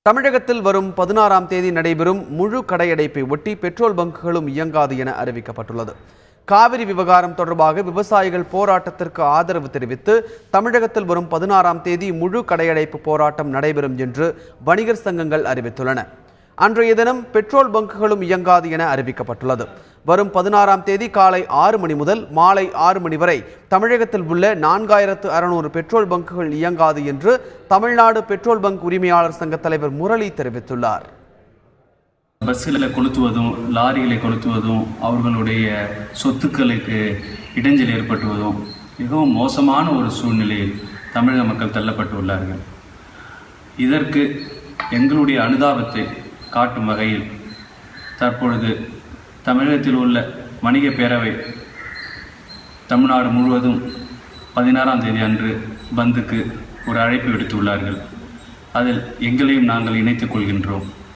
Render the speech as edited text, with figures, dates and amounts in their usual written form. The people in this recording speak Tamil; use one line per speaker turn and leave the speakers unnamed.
தமிழகத்தில் வரும் 16ஆம் தேதி நடைபெறும் முழு கடையடைப்பை ஒட்டி பெட்ரோல் பங்குகளும் இயங்காது என அறிவிக்கப்பட்டுள்ளது. காவிரி விவகாரம் தொடர்பாக விவசாயிகள் போராட்டத்திற்கு ஆதரவு தெரிவித்து தமிழகத்தில் வரும் 16ஆம் தேதி முழு கடையடைப்பு போராட்டம் நடைபெறும் என்று வணிகர் சங்கங்கள் அறிவித்துள்ளன. அன்றைய தினம் பெட்ரோல் பங்குகளும் இயங்காது என அறிவிக்கப்பட்டுள்ளது. வரும் 16ஆம் தேதி காலை 6 மணி முதல் மாலை 6 மணி வரை தமிழகத்தில் உள்ள 4600 பெட்ரோல் பங்குகள் இயங்காது என்று தமிழ்நாடு பெட்ரோல் பங்க் உரிமையாளர் சங்க தலைவர் முரளி தெரிவித்துள்ளார்.
பஸ்களை கொளுத்துவதும் லாரிகளை கொளுத்துவதும் அவர்களுடைய சொத்துக்களுக்கு இடைஞ்சல் ஏற்பட்டுவதும் மிகவும் மோசமான ஒரு சூழ்நிலையில் தமிழக மக்கள் தள்ளப்பட்டுள்ளார்கள். இதற்கு எங்களுடைய அனுதாபத்தை காட்டும் வகையில் தற்பொழுது தமிழகத்தில் உள்ள வணிக பேரவை தமிழ்நாடு முழுவதும் 16ஆம் தேதி அன்று பந்துக்கு ஒரு அழைப்பு விடுத்துள்ளார்கள். அதில் எங்களையும் நாங்கள் இணைத்துக் கொள்கின்றோம்.